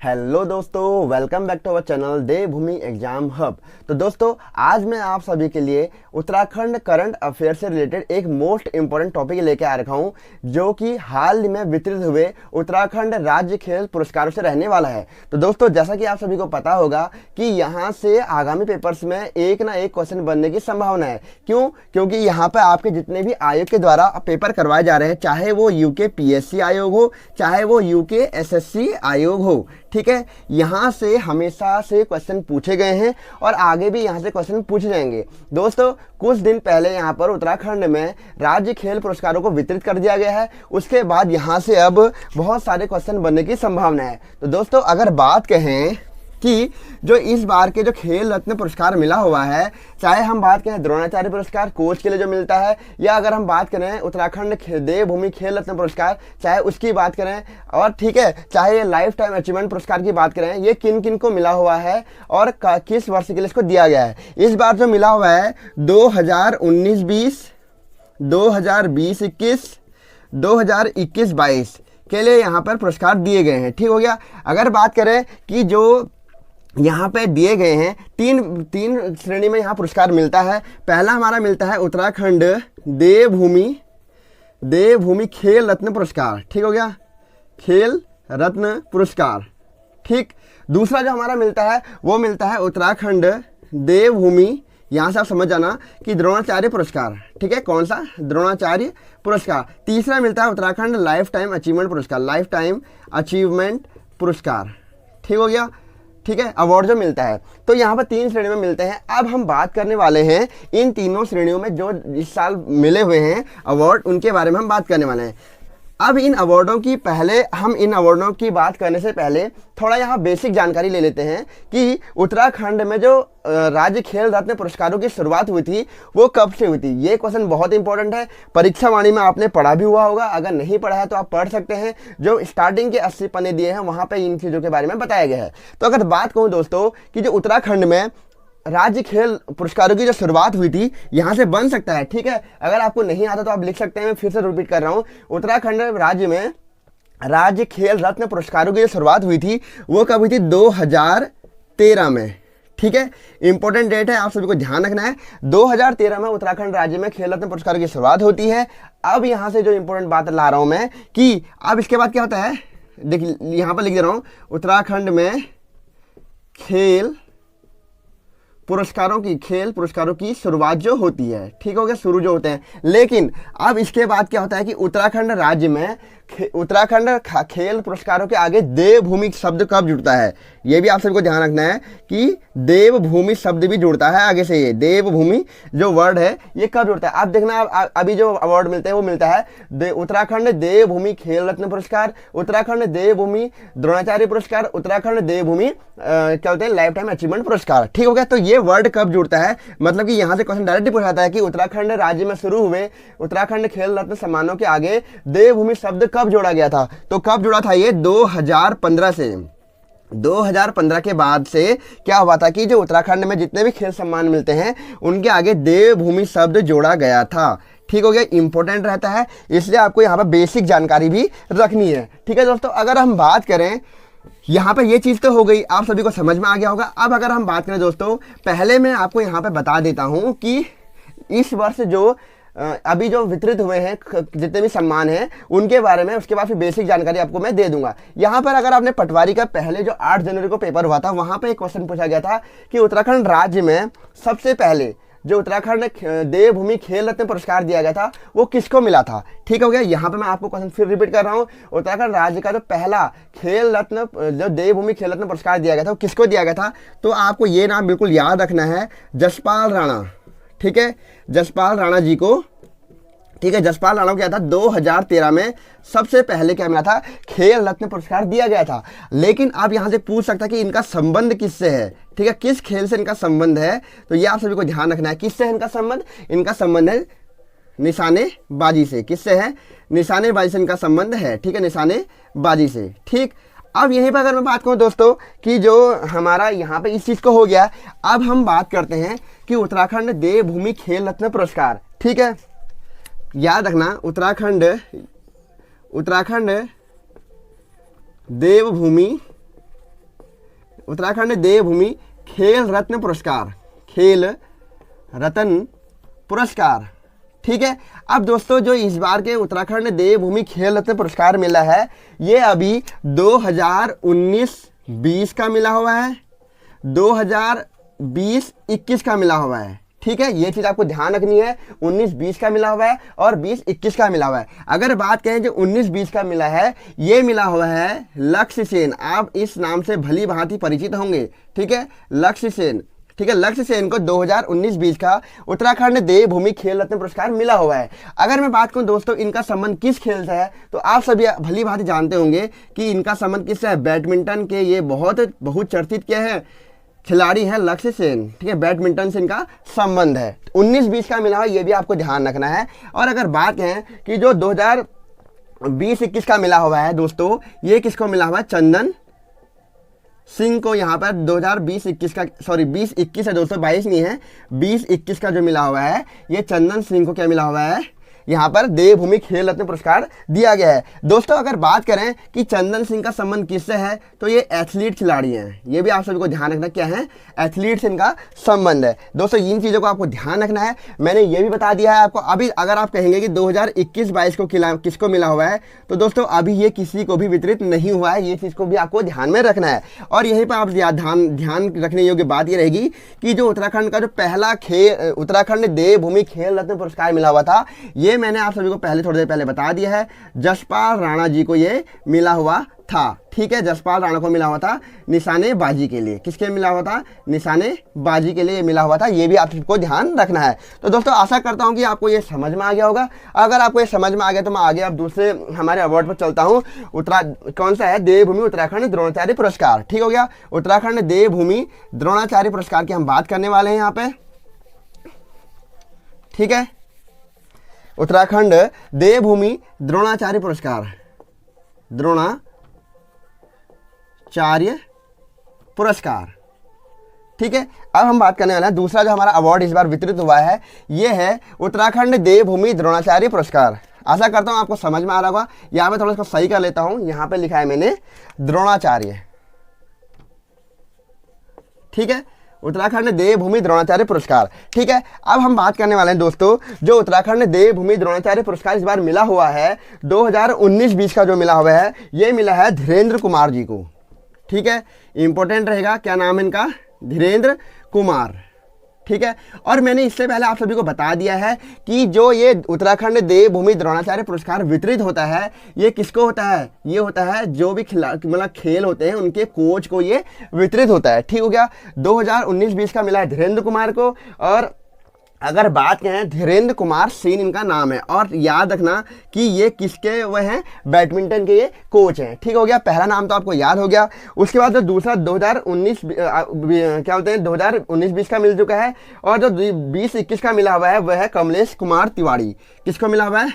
Hello दोस्तों, welcome back to our channel Devbhoomi exam hub. तो दोस्तों, आज मैं आप सभी के लिए उत्तराखंड करंट अफेयर से रिलेटेड एक मोस्ट इंपॉर्टेंट टॉपिक लेके आ रखा हूं, जो कि हाल में वितरित हुए उत्तराखंड राज्य खेल पुरस्कारों से रहने वाला है। तो दोस्तों, जैसा कि आप सभी को पता होगा कि यहाँ से आगामी पेपर्स में एक ना एक क्वेश्चन बनने की संभावना है। क्यों? क्योंकि यहाँ पर आपके जितने भी आयोग के द्वारा पेपर करवाए जा रहे हैं, चाहे वो यूके पीएससी आयोग हो, चाहे वो यूके एसएससी आयोग हो, ठीक है, यहाँ से हमेशा से क्वेश्चन पूछे गए हैं और आगे भी यहाँ से क्वेश्चन पूछे जाएंगे। दोस्तों, कुछ दिन पहले यहाँ पर उत्तराखंड में राज्य खेल पुरस्कारों को वितरित कर दिया गया है। उसके बाद यहाँ से अब बहुत सारे क्वेश्चन बनने की संभावना है। तो दोस्तों, अगर बात कहें कि जो इस बार के जो खेल रत्न पुरस्कार मिला हुआ है, चाहे हम बात करें द्रोणाचार्य पुरस्कार कोच के लिए जो मिलता है, या अगर हम बात करें उत्तराखंड देवभूमि खेल रत्न पुरस्कार चाहे उसकी बात करें, और ठीक है, चाहे लाइफ टाइम अचीवमेंट पुरस्कार की बात करें, ये किन किन को मिला हुआ है और किस वर्ष के लिए इसको दिया गया है। इस बार जो मिला हुआ है 2019-20, 2020-21, 2021-22 के लिए यहाँ पर पुरस्कार दिए गए हैं। ठीक हो गया। अगर बात करें कि जो यहाँ पे दिए गए हैं, तीन श्रेणी में यहाँ पुरस्कार मिलता है। पहला हमारा मिलता है उत्तराखंड देवभूमि खेल रत्न पुरस्कार। ठीक हो गया, खेल रत्न पुरस्कार। ठीक, दूसरा जो हमारा मिलता है वो मिलता है उत्तराखंड देवभूमि, यहाँ से आप समझ जाना कि द्रोणाचार्य पुरस्कार। ठीक है, कौन सा? द्रोणाचार्य पुरस्कार। तीसरा मिलता है उत्तराखंड लाइफ टाइम अचीवमेंट पुरस्कार, लाइफ टाइम अचीवमेंट पुरस्कार। ठीक हो गया। ठीक है, अवार्ड जो मिलता है, तो यहाँ पर 3 श्रेणी में मिलते हैं। अब हम बात करने वाले हैं इन तीनों श्रेणियों में जो इस साल मिले हुए हैं अवार्ड, उनके बारे में हम बात करने वाले हैं। अब इन अवार्डों की बात करने से पहले थोड़ा यहाँ बेसिक जानकारी ले लेते हैं कि उत्तराखंड में जो राज्य खेल रत्न पुरस्कारों की शुरुआत हुई थी वो कब से हुई थी। ये क्वेश्चन बहुत इंपॉर्टेंट है, परीक्षा वाणी में आपने पढ़ा भी हुआ होगा। अगर नहीं पढ़ा है तो आप पढ़ सकते हैं, जो स्टार्टिंग के 80 पन्ने दिए हैं वहाँ पे इन चीज़ों के बारे में बताया गया है। तो अगर बात कहूँ दोस्तों कि जो उत्तराखंड में राज्य खेल पुरस्कारों की जो शुरुआत हुई थी, यहाँ से बन सकता है। ठीक है, अगर आपको नहीं आता तो आप लिख सकते हैं, मैं फिर से रिपीट कर रहा हूँ। उत्तराखंड राज्य में राज्य खेल रत्न पुरस्कारों की जो शुरुआत हुई थी वो कब हुई थी? 2013 में। ठीक है, इंपॉर्टेंट डेट है, आप सभी को ध्यान रखना है। 2013 में उत्तराखंड राज्य में खेल रत्न पुरस्कारों की शुरुआत होती है। अब यहाँ से जो इंपॉर्टेंट बात ला रहा हूँ मैं कि अब इसके बाद क्या होता है, देखिए यहाँ पर लिख दे रहा हूँ, उत्तराखंड में खेल पुरस्कारों की शुरुआत जो होती है। ठीक हो गया, शुरू जो होते हैं। लेकिन अब इसके बाद क्या होता है कि उत्तराखंड राज्य में उत्तराखंड खेल पुरस्कारों के आगे देवभूमि शब्द कब जुड़ता है, ये भी आप सबको ध्यान रखना है कि देवभूमि शब्द भी जुड़ता है आगे से। ये देवभूमि जो वर्ड है ये कब जुड़ता है, आप देखना। अभी जो अवार्ड मिलते हैं वो मिलता है उत्तराखंड देवभूमि खेल रत्न पुरस्कार, उत्तराखंड देवभूमि द्रोणाचार्य पुरस्कार, उत्तराखंड देवभूमि क्या होते हैं लाइफ टाइम अचीवमेंट पुरस्कार। ठीक हो गया। तो ये वर्ड कब जुड़ता है, मतलब कि यहाँ से क्वेश्चन डायरेक्टली पूछाता है कि उत्तराखंड राज्य में शुरू हुए उत्तराखंड खेल रत्न सम्मानों के आगे देवभूमि शब्द कब जोड़ा गया था। तो कब जुड़ा था ये? 2015 से। 2015 के बाद से क्या हुआ था कि जो उत्तराखंड में जितने भी खेल सम्मान मिलते हैं उनके आगे देवभूमि शब्द जोड़ा गया था। ठीक हो गया, इंपॉर्टेंट रहता है, इसलिए आपको यहाँ पर बेसिक जानकारी भी रखनी है। ठीक है दोस्तों, अगर हम बात करें यहाँ पे ये चीज़ तो हो गई, आप सभी को समझ में आ गया होगा। अब अगर हम बात करें दोस्तों, पहले मैं आपको यहाँ पे बता देता हूँ कि इस वर्ष जो अभी जो वितरित हुए हैं जितने भी सम्मान हैं उनके बारे में, उसके बाद फिर बेसिक जानकारी आपको मैं दे दूंगा। यहाँ पर अगर आपने पटवारी का पहले जो 8 जनवरी को पेपर हुआ था, वहाँ पे एक क्वेश्चन पूछा गया था कि उत्तराखंड राज्य में सबसे पहले जो उत्तराखंड देवभूमि खेल रत्न पुरस्कार दिया गया था वो किसको मिला था। ठीक हो गया, यहाँ पे मैं आपको क्वेश्चन फिर रिपीट कर रहा हूँ। उत्तराखंड राज्य का जो पहला खेल रत्न जो देवभूमि खेल रत्न पुरस्कार दिया गया था वो किसको दिया गया था? तो आपको ये नाम बिल्कुल याद रखना है, जसपाल राणा। ठीक है, जसपाल राणा जी को। ठीक है, जसपाल राणा को क्या था, 2013 में सबसे पहले क्या मिला था, खेल रत्न पुरस्कार दिया गया था। लेकिन आप यहाँ से पूछ सकता है कि इनका संबंध किससे है। ठीक है, किस खेल से इनका संबंध है, तो ये आप सभी को ध्यान रखना है। किससे है इनका संबंध? इनका संबंध है निशानेबाजी से। किससे है? निशानेबाजी से इनका संबंध है। ठीक है, निशानेबाजी से। ठीक, अब यहीं पर अगर मैं बात करूं दोस्तों कि जो हमारा यहाँ पे इस चीज़ को हो गया, अब हम बात करते हैं कि उत्तराखंड देवभूमि खेल रत्न पुरस्कार। ठीक है, याद रखना, उत्तराखंड देवभूमि उत्तराखंड देवभूमि खेल रत्न पुरस्कार, खेल रत्न पुरस्कार। ठीक है। अब दोस्तों जो इस बार के उत्तराखंड देवभूमि खेल रत्न पुरस्कार मिला है ये अभी 2019-20 का मिला हुआ है, 2020-21 का मिला हुआ है। ठीक है, ये चीज आपको ध्यान रखनी है। 19-20 का मिला हुआ है और 20-21 का मिला हुआ है। अगर बात करें जो 19-20 का मिला है, ये मिला हुआ है लक्ष्य सेन। आप इस नाम से भली भांति परिचित होंगे। ठीक है, लक्ष्य सेन। ठीक है, लक्ष्य सेन को 2019-20 का उत्तराखंड देवभूमि खेल रत्न पुरस्कार मिला हुआ है। अगर मैं बात करूं दोस्तों इनका संबंध किस खेल से है, तो आप सभी भली भांति जानते होंगे कि इनका संबंध किससे है, बैडमिंटन के ये बहुत चर्चित क्या है खिलाड़ी है लक्ष्य सेन। ठीक है, बैडमिंटन से इनका संबंध है। 19-20 का मिला हुआ ये भी आपको ध्यान रखना है। और अगर बात करें कि जो 2020-21 का मिला हुआ है दोस्तों, ये किसको मिला हुआ है, चंदन सिंह को। यहाँ पर 2020-21 का, सॉरी 20-21 है दोस्तों, 22 नहीं है, 20-21 का जो मिला हुआ है ये चंदन सिंह को क्या मिला हुआ है, यहाँ पर देवभूमि खेल रत्न पुरस्कार दिया गया है। दोस्तों अगर बात करें कि चंदन सिंह का संबंध किससे है, तो ये एथलीट खिलाड़ी हैं। ये भी आप सभी को ध्यान रखना क्या है, एथलीट से इनका संबंध है। दोस्तों इन चीज़ों को आपको ध्यान रखना है। मैंने ये भी बता दिया है आपको। अभी अगर आप कहेंगे कि 2021-22 को किसको मिला हुआ है, तो दोस्तों अभी ये किसी को भी वितरित नहीं हुआ है। ये चीज़ को भी आपको ध्यान में रखना है। और यहीं पर आप ध्यान रखने योग्य बात ये रहेगी कि जो उत्तराखंड का जो पहला उत्तराखंड देवभूमि खेल रत्न पुरस्कार मिला हुआ था, ये मैंने आप सभी को थोड़ी देर पहले बता दिया है, जसपाल राणा जी को ये मिला हुआ था। ठीक है, जसपाल राणा को मिला हुआ था निशानेबाजी के लिए। किसके मिला हुआ था, निशानेबाजी के लिए मिला हुआ था। ये भी आप सबको ध्यान रखना है। तो दोस्तों आशा करता हूं कि आपको ये समझ में आ गया होगा। अगर आपको ये समझ में आ गया तो मैं आगे अब दूसरे हमारे अवार्ड पर चलता हूं। कौन सा है, देवभूमि उत्तराखंड द्रोणाचार्य पुरस्कार। ठीक हो गया, उत्तराखंड देवभूमि द्रोणाचार्य पुरस्कार की हम बात करने वाले हैं यहाँ पे। ठीक है, उत्तराखंड देवभूमि द्रोणाचार्य पुरस्कार, द्रोणाचार्य पुरस्कार। ठीक है, अब हम बात करने वाले हैं दूसरा जो हमारा अवार्ड इस बार वितरित हुआ है, ये है उत्तराखंड देवभूमि द्रोणाचार्य पुरस्कार। आशा करता हूं आपको समझ में आ रहा होगा। यहां पे थोड़ा सा सही कर लेता हूं, यहां पे लिखा है मैंने द्रोणाचार्य। ठीक है, उत्तराखंड देवभूमि द्रोणाचार्य पुरस्कार। ठीक है, अब हम बात करने वाले हैं दोस्तों जो उत्तराखंड देवभूमि द्रोणाचार्य पुरस्कार इस बार मिला हुआ है 2019-20 का जो मिला हुआ है, ये मिला है धीरेन्द्र कुमार जी को। ठीक है, इंपॉर्टेंट रहेगा, क्या नाम है इनका, धीरेन्द्र कुमार। ठीक है, और मैंने इससे पहले आप सभी को बता दिया है कि जो ये उत्तराखंड देवभूमि द्रोणाचार्य पुरस्कार वितरित होता है, ये किसको होता है, ये होता है जो भी मतलब खेल होते हैं उनके कोच को ये वितरित होता है। ठीक हो गया, 2019-20 का मिला है धीरेन्द्र कुमार को। और अगर बात करें, धीरेन्द्र कुमार सेन इनका नाम है। और याद रखना कि ये किसके वह हैं, बैडमिंटन के ये कोच हैं। ठीक हो गया, पहला नाम तो आपको याद हो गया। उसके बाद जो दूसरा 2019 क्या बोलते हैं 2019-20 का मिल चुका है। और जो 20-21 का मिला हुआ है वह है कमलेश कुमार तिवारी। किसको मिला हुआ है,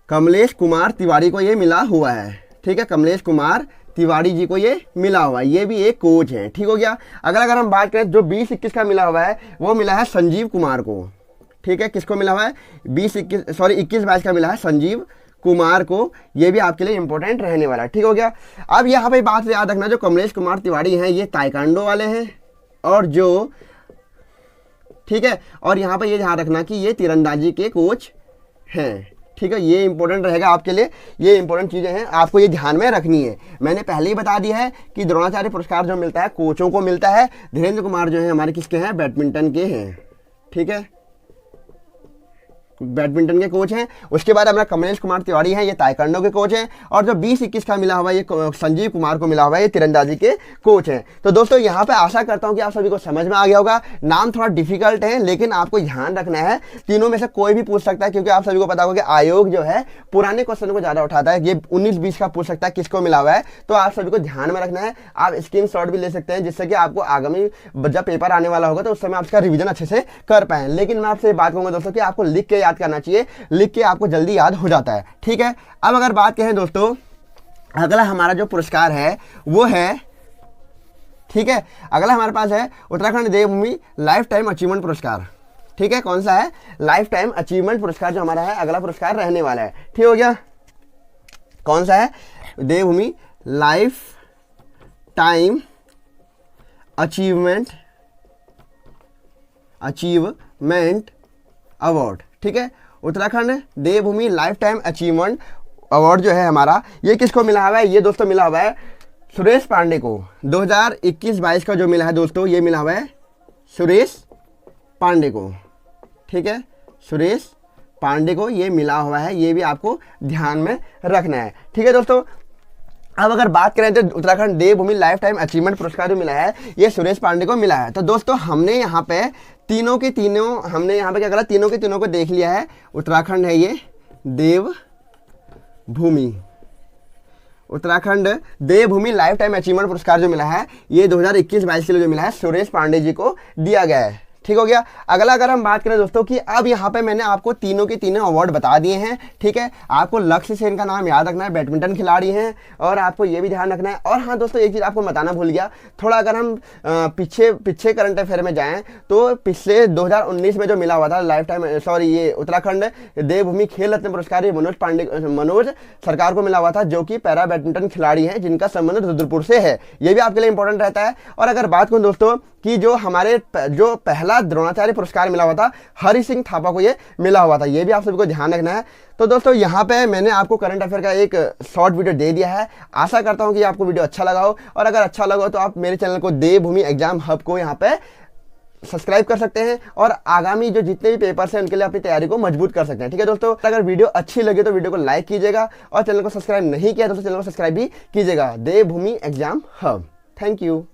कमलेश कुमार तिवारी को ये मिला हुआ है। ठीक है, कमलेश कुमार तिवारी जी को ये मिला हुआ है, ये भी एक कोच है। ठीक हो गया, अगर हम बात करें जो 20-21 का मिला हुआ है वो मिला है संजीव कुमार को। ठीक है, किसको मिला हुआ है, 21-22 का मिला है संजीव कुमार को। ये भी आपके लिए इंपॉर्टेंट रहने वाला है। ठीक हो गया, अब यहाँ पे बात याद रखना, जो कमलेश कुमार तिवारी हैं ये ताइक्वांडो वाले हैं। और जो ठीक है, और यहाँ पे ये ध्यान रखना कि ये तीरंदाजी के कोच हैं। ठीक है, ये इंपॉर्टेंट रहेगा आपके लिए। ये इंपॉर्टेंट चीज़ें हैं, आपको ये ध्यान में रखनी है। मैंने पहले ही बता दिया है कि द्रोणाचार्य पुरस्कार जो मिलता है कोचों को मिलता है। धीरेन्द्र कुमार जो है हमारे किसके हैं, बैडमिंटन के हैं। ठीक है, बैडमिंटन के कोच हैं। उसके बाद हमारा कमलेश कुमार तिवारी हैं, ये ताइक्वांडो के कोच हैं। और जो 20-21 का मिला हुआ है ये संजीव कुमार को मिला हुआ है, ये तीरंदाजी के कोच हैं। तो दोस्तों यहाँ पे आशा करता हूँ कि आप सभी को समझ में आ गया होगा। नाम थोड़ा डिफिकल्ट है, लेकिन आपको ध्यान रखना है, तीनों में से कोई भी पूछ सकता है, क्योंकि आप सभी को पता होगा कि आयोग जो है पुराने क्वेश्चन को ज्यादा उठाता है। ये 19-20 का पूछ सकता है किसको मिला हुआ है, तो आप सभी को ध्यान में रखना है। आप स्क्रीनशॉट भी ले सकते हैं, जिससे कि आपको आगामी जब पेपर आने वाला होगा तो उस समय आप इसका रिविजन अच्छे से कर पाए। लेकिन मैं आपसे बात कहूंगा दोस्तों कि आपको लिख के याद करना चाहिए, लिख के आपको जल्दी याद हो जाता है। ठीक है, अब अगर बात करें दोस्तों, अगला हमारा जो पुरस्कार है वो है, ठीक है, अगला हमारे पास है उत्तराखंड देवभूमि लाइफ टाइम अचीवमेंट पुरस्कार। ठीक है, कौन सा है, लाइफ टाइम अचीवमेंट पुरस्कार जो हमारा है अगला पुरस्कार रहने वाला है। ठीक हो गया, कौन सा है, देवभूमि लाइफ टाइम अचीवमेंट अवार्ड। ठीक है, उत्तराखंड देवभूमि लाइफ टाइम अचीवमेंट अवार्ड जो है हमारा, ये किसको मिला हुआ है? ये दोस्तों मिला हुआ है सुरेश पांडे को। 2021-22 का जो मिला है दोस्तों, ये मिला हुआ है सुरेश पांडे को। ठीक है, सुरेश पांडे को ये मिला हुआ है, ये भी आपको ध्यान में रखना है। ठीक है दोस्तों, अब अगर बात करें तो उत्तराखंड देवभूमि लाइफ टाइम अचीवमेंट पुरस्कार जो मिला है ये सुरेश पांडे को मिला है। तो दोस्तों हमने यहाँ पे तीनों के तीनों, हमने यहाँ पे क्या करा, तीनों के तीनों को देख लिया है। उत्तराखंड है ये देवभूमि, उत्तराखंड देवभूमि लाइफ टाइम अचीवमेंट पुरस्कार जो मिला है ये 2021-22 के लिए जो मिला है सुरेश पांडे जी को दिया गया है। ठीक हो गया। अगला अगर हम बात करें दोस्तों कि अब यहाँ पे मैंने आपको तीनों के तीनों अवार्ड बता दिए हैं। ठीक है, आपको लक्ष्य सेन का नाम याद रखना है, बैडमिंटन खिलाड़ी हैं, और आपको ये भी ध्यान रखना है। और हाँ दोस्तों, एक चीज़ आपको बताना भूल गया, थोड़ा अगर हम पीछे करंट अफेयर में जाएं तो पिछले 2019 में जो मिला हुआ था लाइफ टाइम, सॉरी ये उत्तराखंड देवभूमि खेल रत्न पुरस्कार ये मनोज सरकार को मिला हुआ था, जो कि पैरा बैडमिंटन खिलाड़ी हैं जिनका संबंध रुद्रपुर से है। ये भी आपके लिए इंपॉर्टेंट रहता है। और अगर बात करूँ दोस्तों कि जो हमारे जो पहला द्रोणाचार्य पुरस्कार मिला हुआ था हरि सिंह थापा को ये मिला हुआ था, ये भी आप सभी को ध्यान रखना है। तो दोस्तों यहाँ पे मैंने आपको करंट अफेयर का एक शॉर्ट वीडियो दे दिया है। आशा करता हूँ कि आपको वीडियो अच्छा लगा हो, और अगर अच्छा लगा हो तो आप मेरे चैनल को देवभूमि एग्जाम हब को यहाँ पे सब्सक्राइब कर सकते हैं, और आगामी जो जितने भी पेपर्स हैं उनके लिए अपनी तैयारी को मजबूत कर सकते हैं। ठीक है दोस्तों, अगर वीडियो अच्छी लगे तो वीडियो को लाइक कीजिएगा, और चैनल को सब्सक्राइब नहीं किया तो चैनल को सब्सक्राइब भी कीजिएगा। देवभूमि एग्जाम हब। Thank you.